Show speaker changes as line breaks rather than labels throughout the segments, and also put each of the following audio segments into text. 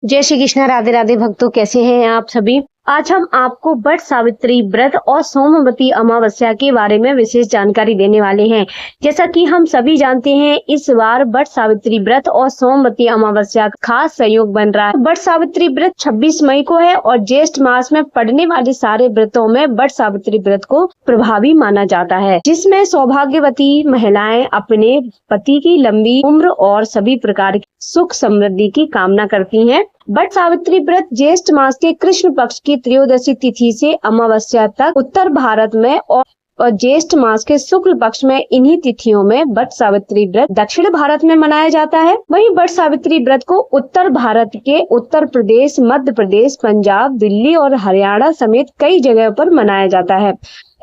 जय श्री कृष्ण। राधे राधे भक्तों, कैसे हैं आप सभी। आज हम आपको वट सावित्री व्रत और सोमवती अमावस्या के बारे में विशेष जानकारी देने वाले हैं। जैसा कि हम सभी जानते हैं, इस बार वट सावित्री व्रत और सोमवती अमावस्या का खास संयोग बन रहा है। वट सावित्री व्रत 26 मई को है और ज्येष्ठ मास में पड़ने वाले सारे व्रतों में वट सावित्री व्रत को प्रभावी माना जाता है, जिसमें सौभाग्यवती महिलाएं अपने पति की लंबी उम्र और सभी प्रकार की सुख समृद्धि की कामना करती हैं। वट सावित्री व्रत ज्येष्ठ मास के कृष्ण पक्ष की त्रयोदशी तिथि से अमावस्या तक उत्तर भारत में और ज्येष्ठ मास के शुक्ल पक्ष में इन्हीं तिथियों में वट सावित्री व्रत दक्षिण भारत में मनाया जाता है। वहीं वट सावित्री व्रत को उत्तर भारत के उत्तर प्रदेश, मध्य प्रदेश, पंजाब, दिल्ली और हरियाणा समेत कई जगह पर मनाया जाता है।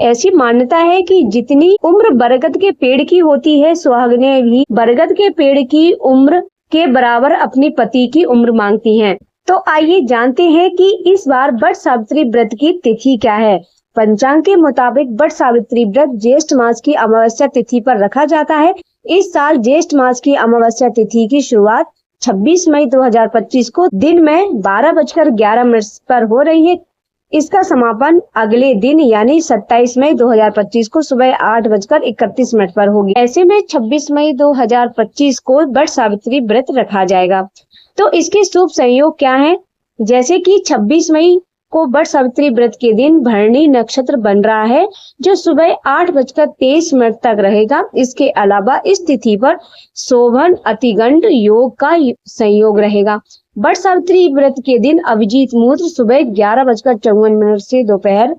ऐसी मान्यता है कि जितनी उम्र बरगद के पेड़ की होती है, सुहागनें भी बरगद के पेड़ की उम्र के बराबर अपनी पति की उम्र मांगती हैं। तो आइए जानते हैं कि इस बार वट सावित्री व्रत की तिथि क्या है। पंचांग के मुताबिक वट सावित्री व्रत ज्येष्ठ मास की अमावस्या तिथि पर रखा जाता है। इस साल ज्येष्ठ मास की अमावस्या तिथि की शुरुआत 26 मई 2025 को दिन में 12:11 पर हो रही है। इसका समापन अगले दिन यानी 27 मई 2025 को सुबह 8:31 पर होगी। ऐसे में 26 मई 2025 को वट सावित्री व्रत रखा जाएगा। तो इसके शुभ संयोग क्या हैं? जैसे कि 26 मई को वट सावित्री व्रत के दिन भरणी नक्षत्र बन रहा है, जो सुबह 8:23 तक रहेगा। इसके अलावा इस तिथि पर शोभन अतिगंड योग का संयोग रहेगा। वट सावित्री व्रत के दिन अभिजीत मुहूर्त सुबह 11:54 से दोपहर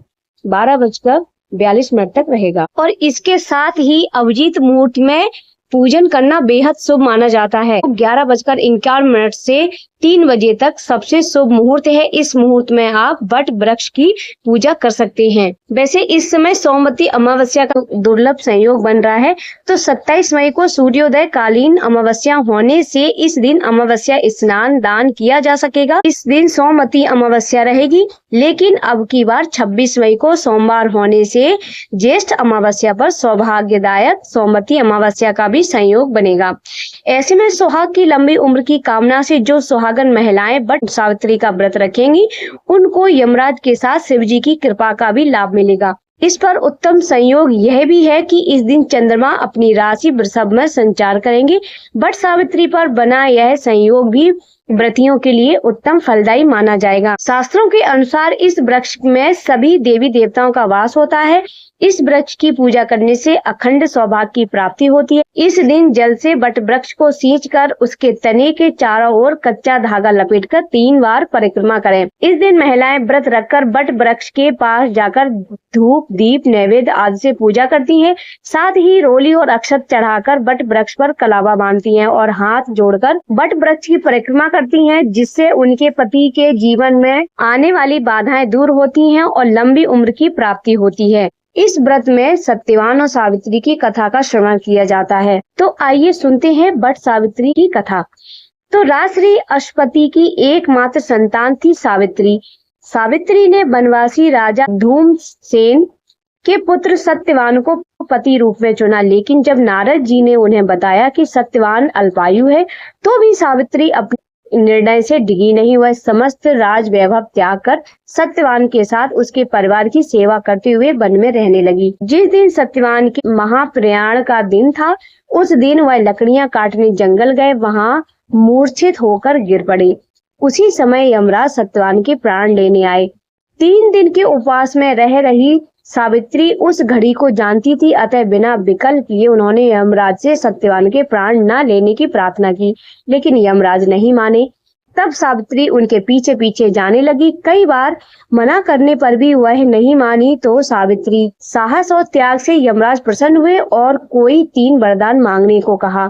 12:42 तक रहेगा और इसके साथ ही अभिजीत मुहूर्त में पूजन करना बेहद शुभ माना जाता है। 11:51 से 3 बजे तक सबसे शुभ मुहूर्त है। इस मुहूर्त में आप वट वृक्ष की पूजा कर सकते हैं। वैसे इस समय सोमवती अमावस्या का दुर्लभ संयोग बन रहा है, तो 27 मई को सूर्योदय कालीन अमावस्या होने से इस दिन अमावस्या स्नान दान किया जा सकेगा। इस दिन सोमवती अमावस्या रहेगी, लेकिन अब की बार 26 मई को सोमवार होने से ज्येष्ठ अमावस्या पर सौभाग्यदायक सोमवती अमावस्या का भी संयोग बनेगा। ऐसे में सुहाग की लंबी उम्र की कामना से जो सुहागन महिलाएं वट सावित्री का व्रत रखेंगी, उनको यमराज के साथ शिव जी की कृपा का भी लाभ मिलेगा। इस पर उत्तम संयोग यह भी है कि इस दिन चंद्रमा अपनी राशि वृषभ में संचार करेंगे। वट सावित्री पर बना यह संयोग भी व्रतियों के लिए उत्तम फलदायी माना जाएगा। शास्त्रों के अनुसार इस वृक्ष में सभी देवी देवताओं का वास होता है। इस वृक्ष की पूजा करने से अखंड सौभाग्य की प्राप्ति होती है। इस दिन जल से वट वृक्ष को सींचकर उसके तने के चारों ओर कच्चा धागा लपेटकर 3 बार परिक्रमा करें। इस दिन महिलाएं व्रत रखकर वट वृक्ष के पास जाकर धूप, दीप, नैवेद्य आदि से पूजा करती हैं। साथ ही रोली और अक्षत चढ़ाकर वट वृक्ष पर कलावा बांधती हैं और हाथ जोड़कर वट वृक्ष की परिक्रमा करती हैं, जिससे उनके पति के जीवन में आने वाली बाधाएं दूर होती हैं और लंबी उम्र की प्राप्ति होती है। इस व्रत में सत्यवान और सावित्री की कथा का श्रवण किया जाता है। तो आइए सुनते हैं वट सावित्री की कथा। तो राजश्री अश्वपति की एकमात्र संतान थी सावित्री। सावित्री ने वनवासी राजा धूमसेन के पुत्र सत्यवान को पति रूप में चुना, लेकिन जब नारद जी ने उन्हें बताया कि सत्यवान अल्पायु है, तो भी सावित्री अपने निर्णय से डिगी नहीं। वह समस्त राज वैभव त्याग कर सत्यवान के साथ उसके परिवार की सेवा करते हुए वन में रहने लगी। जिस दिन सत्यवान के महाप्रयाण का दिन था, उस दिन वह लकड़ियां काटने जंगल गए। वहां मूर्छित होकर गिर पड़े। उसी समय यमराज सत्यवान के प्राण लेने आए। 3 दिन के उपवास में रह रही सावित्री उस घड़ी को जानती थी, अतः बिना विकल्प लिए उन्होंने यमराज से सत्यवान के प्राण न लेने की प्रार्थना की, लेकिन यमराज नहीं माने। तब सावित्री उनके पीछे पीछे जाने लगी। कई बार मना करने पर भी वह नहीं मानी, तो सावित्री साहस और त्याग से यमराज प्रसन्न हुए और कोई 3 वरदान मांगने को कहा।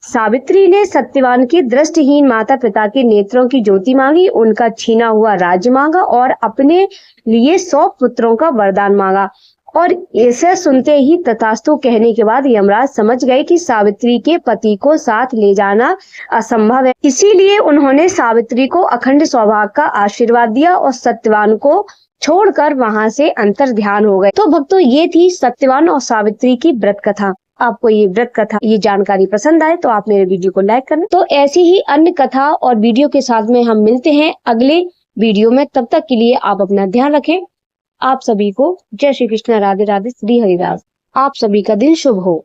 सावित्री ने सत्यवान के दृष्टिहीन माता पिता के नेत्रों की ज्योति मांगी, उनका छीना हुआ राज्य मांगा और अपने लिए 100 पुत्रों का वरदान मांगा। और इसे सुनते ही तथास्तु कहने के बाद यमराज समझ गए कि सावित्री के पति को साथ ले जाना असंभव है। इसीलिए उन्होंने सावित्री को अखंड सौभाग्य का आशीर्वाद दिया और सत्यवान को छोड़कर वहां से अंतर ध्यान हो गए। तो भक्तों, ये थी सत्यवान और सावित्री की व्रत कथा। आपको ये व्रत कथा, ये जानकारी पसंद आए तो आप मेरे वीडियो को लाइक करना। तो ऐसी ही अन्य कथा और वीडियो के साथ में हम मिलते हैं अगले वीडियो में। तब तक के लिए आप अपना ध्यान रखें। आप सभी को जय श्री कृष्ण, राधे राधे, श्री हरिदास। आप सभी का दिन शुभ हो।